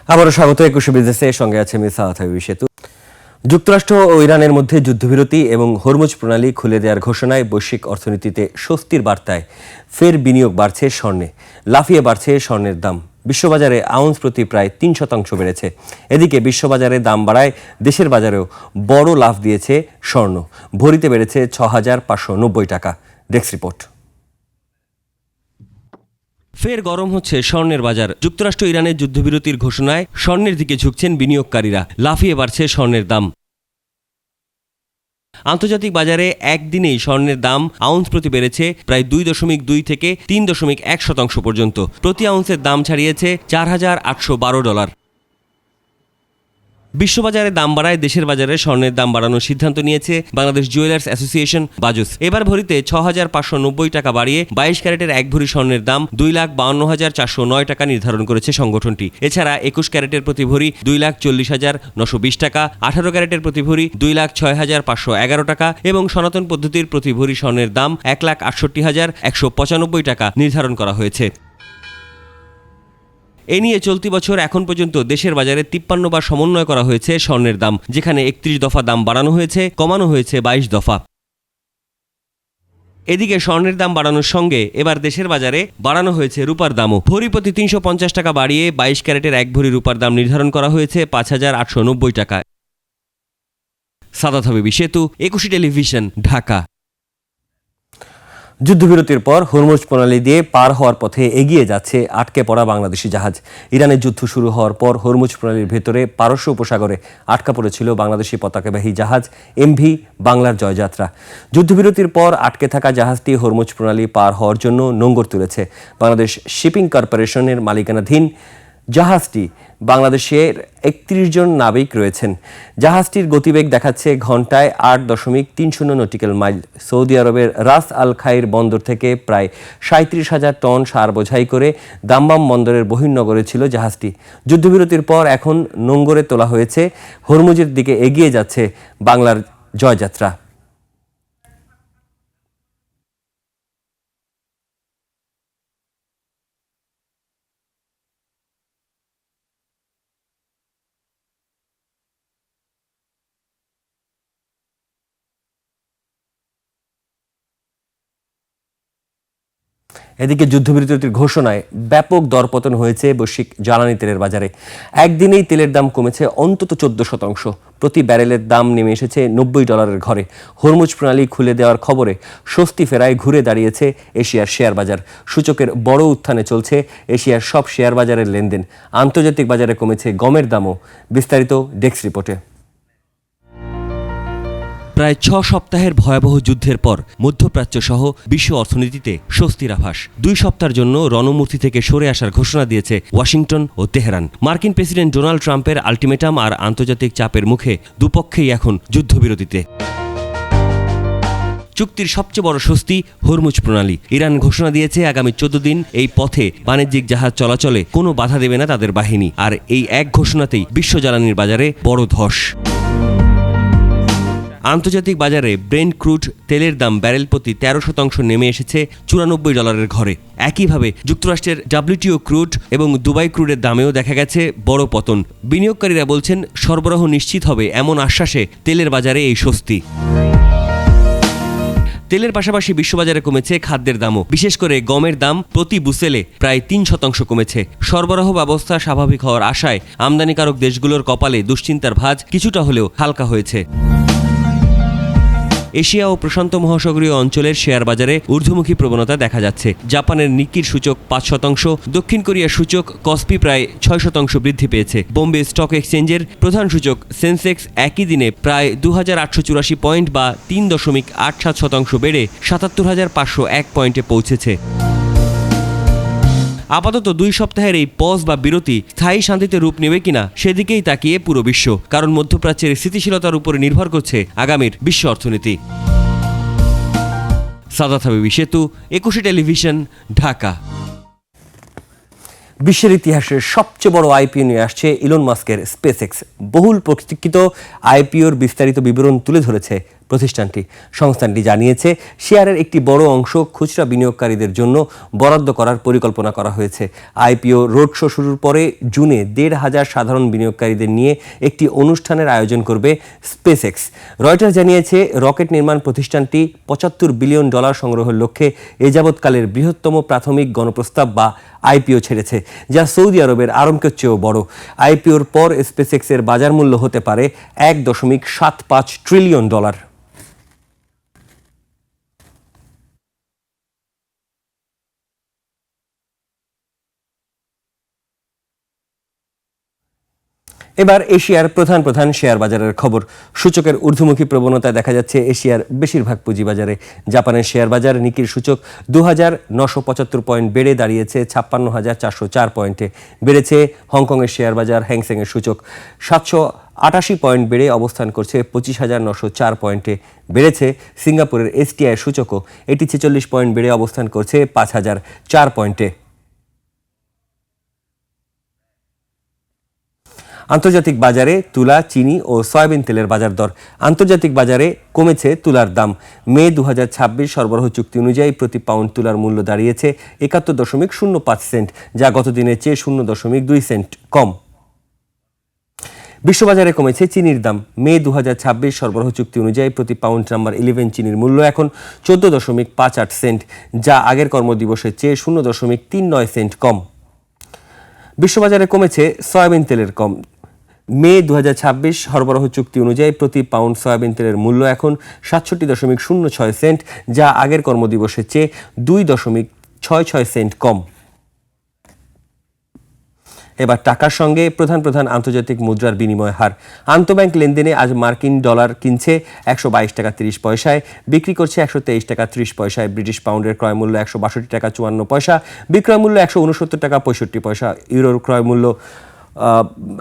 আবারও স্বাগত ২১ বিজনেসে, সঙ্গে আছে আমি সাহাত হাবিব সেতু। যুক্তরাষ্ট্র ও ইরানের মধ্যে যুদ্ধবিরতি এবং হরমুজ প্রণালী খুলে দেওয়ার ঘোষণায় বৈশ্বিক অর্থনীতিতে স্বস্তির বার্তায় ফের বিনিয়োগ বাড়ছে স্বর্ণে, লাফিয়ে বাড়ছে স্বর্ণের দাম। বিশ্ববাজারে আউন্স প্রতি প্রায় ৩% বেড়েছে। এদিকে বিশ্ববাজারে দাম বাড়ায় দেশের বাজারেও বড় লাফ দিয়েছে স্বর্ণ, ভরিতে বেড়েছে ৬,৫৯০ টাকা। Desk report. ফের গরম হচ্ছে স্বর্ণের বাজার। যুক্তরাষ্ট্র ইরানের যুদ্ধবিরতির ঘোষণায় স্বর্ণের দিকে ঝুঁকছেন বিনিয়োগকারীরা, লাফিয়ে বাড়ছে স্বর্ণের দাম। আন্তর্জাতিক বাজারে একদিনেই স্বর্ণের দাম আউন্স প্রতি বেড়েছে প্রায় ২.২ থেকে ৩.১% পর্যন্ত। প্রতি আউন্সের দাম ছাড়িয়েছে $৪,৮১২। বিশ্ববাজারে দাম বাড়ায় দেশের বাজারে স্বর্ণের দাম বাড়ানোর সিদ্ধান্ত নিয়েছে বাংলাদেশ জুয়েলার্স অ্যাসোসিয়েশন বাজুস। এবার ভরিতে ৬,৫৯০ টাকা বাড়িয়ে ২২ ক্যারেটের এক ভরি স্বর্ণের দাম ২,৫২,৪০৯ টাকা নির্ধারণ করেছে সংগঠনটি। এছাড়া ২১ ক্যারেটের প্রতি ভরি ২,৪০,৯২০ টাকা, ১৮ ক্যারেটের প্রতি ভরি ২,০৬,৫১১ টাকা এবং সনাতন পদ্ধতির প্রতি ভরি স্বর্ণের দাম ১,৬৮,১৯৫ টাকা নির্ধারণ করা হয়েছে। এ নিয়ে চলতি বছর এখন পর্যন্ত দেশের বাজারে ৫৩ বার সমন্বয় করা হয়েছে স্বর্ণের দাম, যেখানে ৩১ দফা দাম বাড়ানো হয়েছে, কমানো হয়েছে ২২ দফা। এদিকে স্বর্ণের দাম বাড়ানোর সঙ্গে এবার দেশের বাজারে বাড়ানো হয়েছে রূপার দামও। ভরি প্রতি ৩৫০ টাকা বাড়িয়ে ২২ ক্যারেটের এক ভরি রূপার দাম নির্ধারণ করা হয়েছে ৫,৮৯০ টাকায়। সাদাত হাবিব সেতু, ২১ টেলিভিশন, ঢাকা। যুদ্ধবিরতির পর হরমুজ প্রণালী দিয়ে পার হওয়ার পথে এগিয়ে যাচ্ছে আটকে পড়া বাংলাদেশি জাহাজ। ইরানের যুদ্ধ শুরু হওয়ার পর হরমুজ প্রণালীর ভেতরে পারস্য উপসাগরে আটকা পড়েছিল বাংলাদেশি পতাকাবাহী জাহাজ এমভি বাংলার জয়যাত্রা। যুদ্ধবিরতির পর আটকে থাকা জাহাজটি হরমুজ প্রণালী পার হওয়ার জন্য নোঙর তুলেছে। বাংলাদেশ শিপিং কর্পোরেশনের মালিকানাধীন জাহাজটি বাংলাদেশের ৩১ জন নাবিক রয়েছেন। জাহাজটির গতিবেগ দেখাচ্ছে ঘন্টায় ৮.৩০ নটিক্যাল মাইল। সৌদি আরবের রাস আল খাইর বন্দর থেকে প্রায় ৩৭,০০০ টন সার বোঝাই করে দাম্মাম বন্দরের বহির্নগরে ছিল জাহাজটি। যুদ্ধবিরতির পর এখন নোঙরে তোলা হয়েছে, হরমুজের দিকে এগিয়ে যাচ্ছে বাংলার জয়যাত্রা। এদিকে যুদ্ধবিরতির ঘোষণায় ব্যাপক দরপতন হয়েছে বৈশ্বিক জ্বালানি তেলের বাজারে। একদিনেই তেলের দাম কমেছে অন্তত ১৪%। প্রতি ব্যারেলের দাম নেমে এসেছে $৯০ ঘরে। হরমুজ প্রণালী খুলে দেওয়ার খবরে স্বস্তি ফেরায় ঘুরে দাঁড়িয়েছে এশিয়ার শেয়ার বাজার। সূচকের বড় উত্থানে চলছে এশিয়ার সব শেয়ার বাজারের লেনদেন। আন্তর্জাতিক বাজারে কমেছে গমের দামও। বিস্তারিত ডেস্ক রিপোর্টে। প্রায় ৬ সপ্তাহের ভয়াবহ যুদ্ধের পর মধ্যপ্রাচ্য সহ বিশ্ব অর্থনীতিতে স্বস্তির আভাস। ২ সপ্তাহের জন্য রণমূর্তি থেকে সরে আসার ঘোষণা দিয়েছে ওয়াশিংটন ও তেহরান। মার্কিন প্রেসিডেন্ট ডোনাল্ড ট্রাম্পের আলটিমেটাম আর আন্তর্জাতিক চাপের মুখে দুপক্ষেই এখন যুদ্ধবিরতিতে। চুক্তির সবচেয়ে বড় স্বস্তি হরমুজ প্রণালী। ইরান ঘোষণা দিয়েছে আগামী ১৪ দিন এই পথে বাণিজ্যিক জাহাজ চলাচলে কোনো বাধা দেবে না তাদের বাহিনী। আর এই এক ঘোষণাতেই বিশ্ব জ্বালানির বাজারে বড় ধস। আন্তর্জাতিক বাজারে ব্রেন্ট ক্রুড তেলের দাম ব্যারেল প্রতি ১৩% নেমে এসেছে $৯৪ ঘরে। একইভাবে যুক্তরাষ্ট্রের WTO ক্রুড এবং দুবাই ক্রুডের দামেও দেখা গেছে বড় পতন। বিনিয়োগকারীরা বলছেন সরবরাহ নিশ্চিত হবে এমন আশ্বাসে তেলের বাজারে এই স্বস্তি। তেলের পাশাপাশি বিশ্ববাজারে কমেছে খাদ্যের দামও। বিশেষ করে গমের দাম প্রতি বুসেলে প্রায় ৩% কমেছে। সরবরাহ ব্যবস্থা স্বাভাবিক হওয়ার আশায় আমদানিকারক দেশগুলোর কপালে দুশ্চিন্তার ভাঁজ কিছুটা হলেও হালকা হয়েছে। এশিয়া ও প্রশান্ত মহাসাগরীয় অঞ্চলের শেয়ার বাজারে ঊর্ধ্বমুখী প্রবণতা দেখা যাচ্ছে। জাপানের নিক্কির সূচক ৫%, দক্ষিণ কোরিয়ার সূচক কসপি প্রায় ৬% বৃদ্ধি পেয়েছে। বোম্বে স্টক এক্সচেঞ্জের প্রধান সূচক সেন্সেক্স একই দিনে প্রায় ২,৮৮৪ পয়েন্ট বা ৩.৮৭% বেড়ে ৭৭,৫০১ পয়েন্টে পৌঁছেছে। আপাতত ২ সপ্তাহের এই পজ বা বিরতি স্থায়ী শান্তিতে রূপ নেবে কিনা সেদিকেই তাকিয়ে পুরো বিশ্ব, কারণ মধ্যপ্রাচ্যের স্থিতিশীলতার উপরে নির্ভর করছে আগামীর বিশ্ব অর্থনীতি। সাদাত হাবিব সেতু, ২১ টেলিভিশন, ঢাকা। বিশ্বের ইতিহাসের সবচেয়ে বড় আইপিও নিয়ে আসছে ইলন মাস্কের স্পেস এক্স। বহুল প্রতীক্ষিত আইপিওর বিস্তারিত বিবরণ তুলে ধরেছে সংস্থানটি জানিয়েছে শেয়ারের একটি বড় অংশ খুচরা বিনিয়োগকারীদের জন্য বরাদ্দ করার পরিকল্পনা করা হয়েছে। আইপিও রোড শো শুরুর পরে জুনে 1,500 সাধারণ বিনিয়োগকারীদের নিয়ে একটি অনুষ্ঠানের আয়োজন করবে স্পেসএক্স। রয়টার্স জানিয়েছে রকেট নির্মাণ প্রতিষ্ঠানটি $75 বিলিয়ন সংগ্রহের লক্ষ্যে এ যাবৎকালের বৃহত্তম প্রাথমিক গণপ্রস্তাব বা আইপিও ছেড়েছে, যা সৌদি আরবের আরমকোর চেয়েও বড়। আইপিওর পর স্পেসএক্সের বাজার মূল্য হতে পারে $1.75 ট্রিলিয়ন। এবার এশিয়ার প্রধান শেয়ার বাজারের খবর। সূচকের ঊর্ধ্বমুখী প্রবণতা দেখা যাচ্ছে এশিয়ার বেশিরভাগ পুঁজিবাজারে। জাপানের শেয়ার বাজার নিকির সূচক 2,975 পয়েন্ট বেড়ে দাঁড়িয়েছে 56,404 পয়েন্টে। বেড়েছে হংকংয়ের শেয়ার বাজার হ্যাংসেংয়ের সূচক 788 পয়েন্ট বেড়ে অবস্থান করছে 25,904 পয়েন্টে। বেড়েছে সিঙ্গাপুরের এসটিআই সূচকও, এটি 46 পয়েন্ট বেড়ে অবস্থান করছে 5,004 পয়েন্টে। আন্তর্জাতিক বাজারে তুলা, চিনি ও সয়াবিন তেলের বাজার দর। আন্তর্জাতিক বাজারে কমেছে তুলার দাম। মে 2026 সরবরাহ চুক্তি অনুযায়ী প্রতি পাউন্ড তুলার মূল্য দাঁড়িয়েছে 71.05 সেন্ট, যা গত দিনের চেয়ে 0.2 সেন্ট কম। বিশ্ববাজারে কমেছে চিনির দাম। মে 2026 সরবরাহ চুক্তি অনুযায়ী প্রতি পাউন্ড নাম্বার 11 চিনির মূল্য এখন 14.58 সেন্ট, যা আগের কর্মদিবসের চেয়ে 0.39 সেন্ট কম। বিশ্ববাজারে কমেছে সয়াবিন তেলের কম। মে 2026 সরবরাহ চুক্তি অনুযায়ী প্রতি পাউন্ড সয়াবিন তেলের মূল্য এখন 67.06 সেন্ট, যা আগের কর্মদিবসের চেয়ে 2.66 সেন্ট কম। এবার টাকার সঙ্গে প্রধান আন্তর্জাতিক মুদ্রার বিনিময় হার। আন্তঃব্যাংক লেনদেনে আজ মার্কিন ডলার কিনছে 122 টাকা 30 পয়সায়, বিক্রি করছে 123 টাকা 30 পয়সায়। ব্রিটিশ পাউন্ডের ক্রয় মূল্য 162 টাকা 54 পয়সা, বিক্রয় মূল্য 169 টাকা 65 পয়সা। ইউরোর ক্রয় মূল্য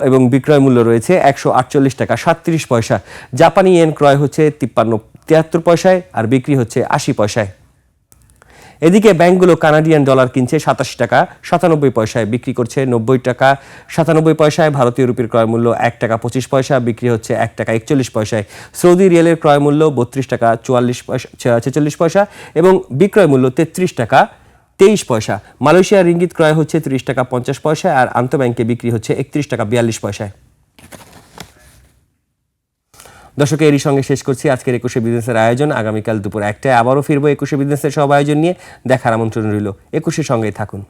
এবং বিক্রয় মূল্য রয়েছে 148 টাকা 37 পয়সা। জাপানি ইয়েন ক্রয় হচ্ছে 53 পয়সায় আর বিক্রি হচ্ছে 80 পয়সায়। এদিকে ব্যাংকগুলো কানাডিয়ান ডলার কিনছে 87 টাকা 97 পয়সায়, বিক্রি করছে 90 টাকা 97 পয়সায়। ভারতীয় রুপির ক্রয় মূল্য 1 টাকা 25 পয়সা, বিক্রি হচ্ছে 1 টাকা 41 পয়সায়। সৌদি রিয়ালের ক্রয় মূল্য 32 টাকা 46 পয়সা এবং বিক্রয় মূল্য 33 টাকা 23 পয়সা। মালয়েশিয়ার রিঙ্গিত ক্রয় হচ্ছে 30 টাকা 50 পয়সায় আর আন্তঃব্যাংকে বিক্রি হচ্ছে 31 টাকা 42 পয়সায়। দর্শক, এরই সঙ্গে শেষ করছি আজকের 21শে বিজনেসের আয়োজন। আগামীকাল দুপুর 1টায় আবারও ফিরবো 21শে বিজনেসের সব আয়োজন নিয়ে। দেখার আমন্ত্রণ রইল। 21শে সঙ্গেই থাকুন।